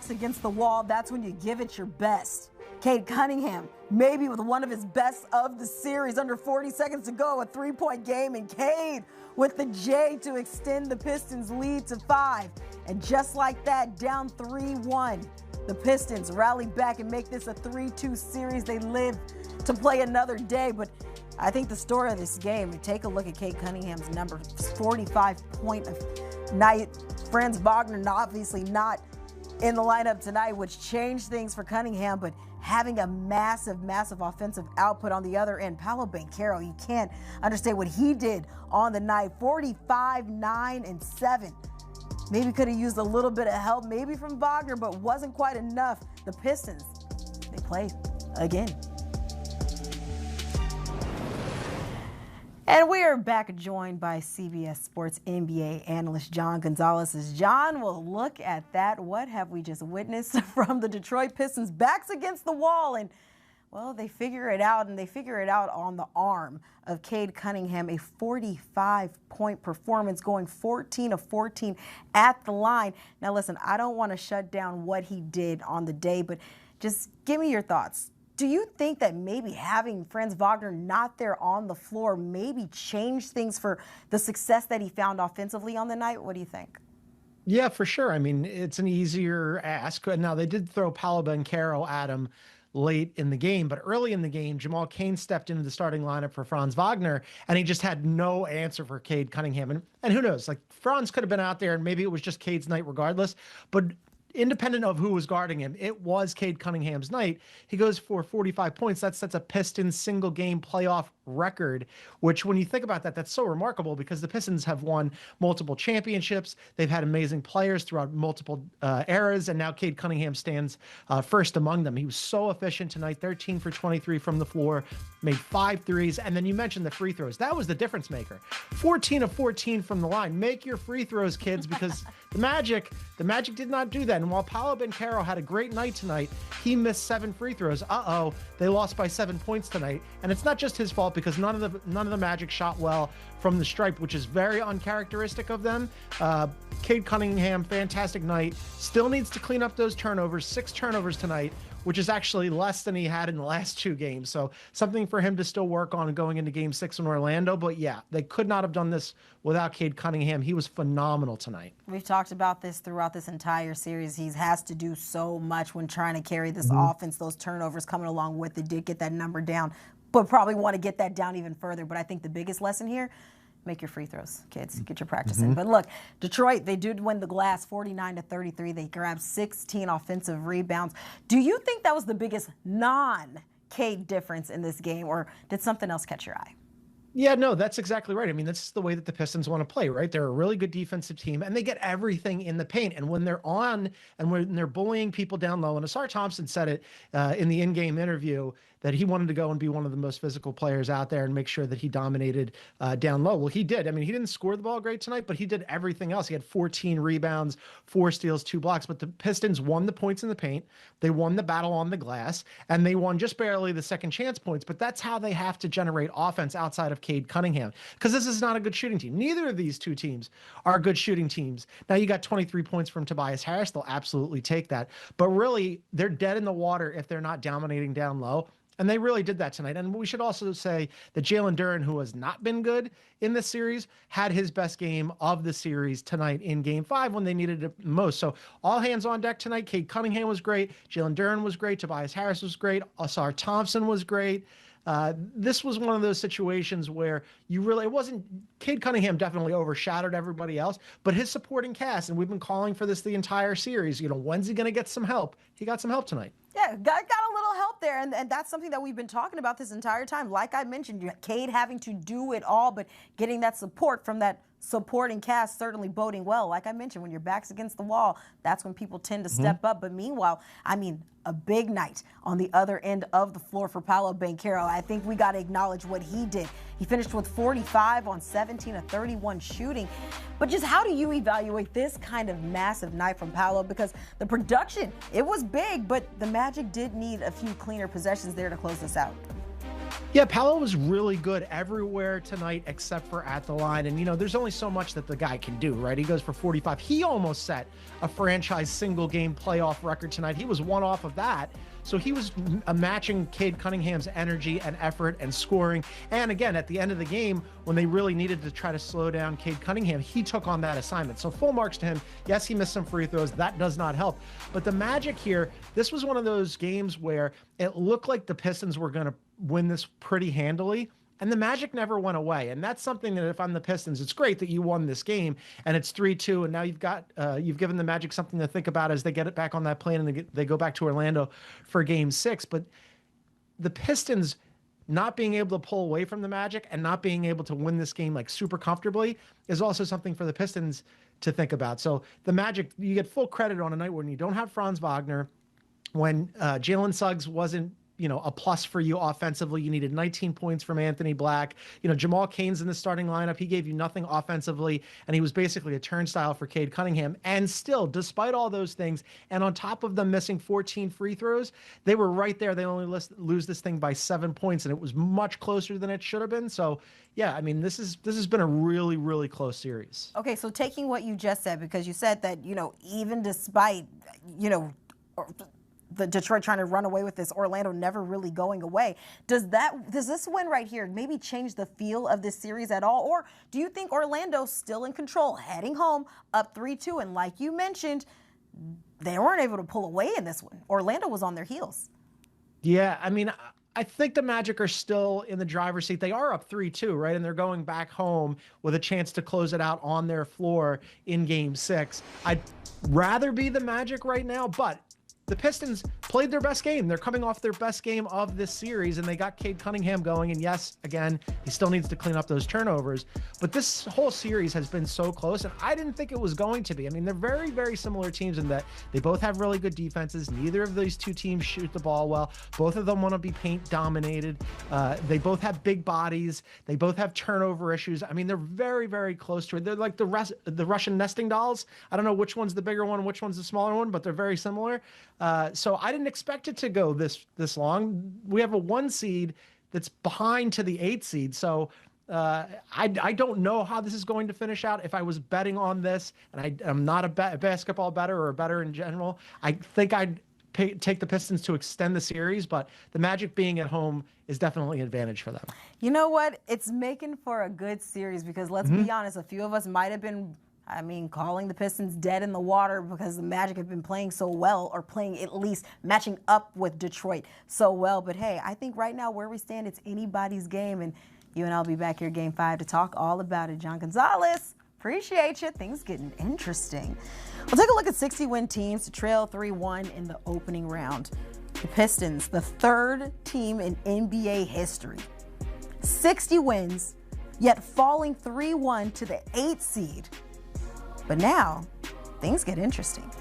back's against the wall, that's when you give it your best. Cade Cunningham, maybe with one of his best of the series, under 40 seconds to go, a three-point game, and Cade with the J to extend the Pistons' lead to 5. And just like that, down 3-1, the Pistons rally back and make this a 3-2 series. They live to play another day, but I think the story of this game, take a look at Cade Cunningham's number, 45-point night. Franz Wagner obviously not in the lineup tonight, which changed things for Cunningham, but having a massive, massive offensive output on the other end. Paolo Banchero, you can't understand what he did on the night. 45, 9, and 7. Maybe could have used a little bit of help, maybe from Wagner, but wasn't quite enough. The Pistons, they play again. And we are back joined by CBS Sports NBA analyst John Gonzalez. As John will look at that, what have we just witnessed from the Detroit Pistons? Backs against the wall, and well, they figure it out, and they figure it out on the arm of Cade Cunningham, a 45-point performance, going 14 of 14 at the line. Now listen, I don't want to shut down what he did on the day, but just give me your thoughts. Do you think that maybe having Franz Wagner not there on the floor maybe changed things for the success that he found offensively on the night? What do you think? Yeah, for sure. I mean, it's an easier ask. Now, they did throw Paolo Banchero at him late in the game, but early in the game, Jamal Cain stepped into the starting lineup for Franz Wagner, and he just had no answer for Cade Cunningham. And who knows, like, Franz could have been out there, and maybe it was just Cade's night regardless, but independent of who was guarding him, it was Cade Cunningham's night. He goes for 45 points. That's a Pistons single game playoff record, which when you think about that, that's so remarkable because the Pistons have won multiple championships. They've had amazing players throughout multiple eras, and now Cade Cunningham stands first among them. He was so efficient tonight, 13 for 23 from the floor, made 5 threes, and then you mentioned the free throws. That was the difference maker. 14 of 14 from the line. Make your free throws, kids, because the Magic did not do that. And while Paolo Banchero had a great night tonight, he missed 7 free throws. They lost by 7 points tonight. And it's not just his fault because none of the Magic shot well from the stripe, which is very uncharacteristic of them. Cade Cunningham, fantastic night. Still needs to clean up those turnovers. 6 turnovers tonight, which is actually less than he had in the last 2 games. So something for him to still work on going into Game 6 in Orlando. But yeah, they could not have done this without Cade Cunningham. He was phenomenal tonight. We've talked about this throughout this entire series. He has to do so much when trying to carry this offense. Those turnovers coming along with it did get that number down, but probably want to get that down even further. But I think the biggest lesson here, make your free throws, kids. Get your practice in. But look, Detroit, they did win the glass 49-33. They grabbed 16 offensive rebounds. Do you think that was the biggest non-Cade difference in this game, or did something else catch your eye? Yeah, no, that's exactly right. I mean, that's the way that the Pistons want to play, right? They're a really good defensive team, and they get everything in the paint. And when they're on and when they're bullying people down low, and Asar Thompson said it in the in-game interview, that he wanted to go and be one of the most physical players out there and make sure that he dominated down low. Well, he did. I mean, he didn't score the ball great tonight, but he did everything else. He had 14 rebounds, 4 steals, 2 blocks. But the Pistons won the points in the paint. They won the battle on the glass, and they won just barely the second chance points. But that's how they have to generate offense outside of Cade Cunningham, because this is not a good shooting team. Neither of these 2 teams are good shooting teams. Now, you got 23 points from Tobias Harris. They'll absolutely take that. But really, they're dead in the water if they're not dominating down low. And they really did that tonight. And we should also say that Jalen Duren, who has not been good in this series, had his best game of the series tonight in Game 5 when they needed it most. So all hands on deck tonight. Cade Cunningham was great. Jalen Duren was great. Tobias Harris was great. Asar Thompson was great. This was one of those situations where it wasn't, Cade Cunningham definitely overshadowed everybody else, but his supporting cast, and we've been calling for this the entire series, when's he going to get some help? He got some help tonight. Yeah, got a little help there, and that's something that we've been talking about this entire time. Like I mentioned, Cade having to do it all, but getting that support from that supporting cast certainly boding well. Like I mentioned, when your back's against the wall, that's when people tend to step up. But meanwhile, I mean, a big night on the other end of the floor for Paolo Banchero. I think we got to acknowledge what he did. He finished with 45 on 17 of 31 shooting. But just how do you evaluate this kind of massive night from Paolo? Because the production, it was big, but the Magic did need a few cleaner possessions there to close this out. Yeah, Paolo was really good everywhere tonight except for at the line. And, there's only so much that the guy can do, right? He goes for 45. He almost set a franchise single game playoff record tonight. He was one off of that. So he was matching Cade Cunningham's energy and effort and scoring. And again, at the end of the game, when they really needed to try to slow down Cade Cunningham, he took on that assignment. So full marks to him. Yes, he missed some free throws. That does not help. But the Magic here, this was one of those games where it looked like the Pistons were going to win this pretty handily. And the Magic never went away. And that's something that if I'm the Pistons, it's great that you won this game and it's 3-2. And now you've given the Magic something to think about as they get it back on that plane and they go back to Orlando for game 6. But the Pistons not being able to pull away from the Magic and not being able to win this game like super comfortably is also something for the Pistons to think about. So the Magic, you get full credit on a night when you don't have Franz Wagner, when Jalen Suggs wasn't a plus for you offensively. You needed 19 points from Anthony Black. Jamal Cain's in the starting lineup. He gave you nothing offensively, and he was basically a turnstile for Cade Cunningham. And still, despite all those things, and on top of them missing 14 free throws, they were right there. They only lose this thing by 7 points, and it was much closer than it should have been. So, yeah, I mean, this has been a really, really close series. Okay, so taking what you just said, because you said that, even despite, the Detroit trying to run away with this, Orlando never really going away. Does this win right here maybe change the feel of this series at all? Or do you think Orlando's still in control, heading home, up 3-2? And like you mentioned, they weren't able to pull away in this one. Orlando was on their heels. Yeah, I mean, I think the Magic are still in the driver's seat. They are up 3-2, right? And they're going back home with a chance to close it out on their floor in game 6. I'd rather be the Magic right now, but the Pistons played their best game. They're coming off their best game of this series, and they got Cade Cunningham going. And yes, again, he still needs to clean up those turnovers. But this whole series has been so close, and I didn't think it was going to be. I mean, they're very, very similar teams in that they both have really good defenses. Neither of these two teams shoot the ball well. Both of them want to be paint dominated. They both have big bodies. They both have turnover issues. I mean, they're very, very close to it. They're like the Russian nesting dolls. I don't know which one's the bigger one, which one's the smaller one, but they're very similar. So I didn't expect it to go this long. We have a 1 seed that's behind to the 8 seed. So I don't know how this is going to finish out. If I was betting on this, and I'm not a basketball bettor or a bettor in general, I think I'd take the Pistons to extend the series. But the Magic being at home is definitely an advantage for them. You know what? It's making for a good series because let's be honest, a few of us might have been calling the Pistons dead in the water because the Magic have been playing so well, or playing at least matching up with Detroit so well. But hey, I think right now where we stand, it's anybody's game. And you and I'll be back here game 5 to talk all about it. John Gonzalez, appreciate you. Things getting interesting. We'll take a look at 60-win teams to trail 3-1 in the opening round. The Pistons, the 3rd team in NBA history. 60 wins, yet falling 3-1 to the 8th seed. But now, things get interesting.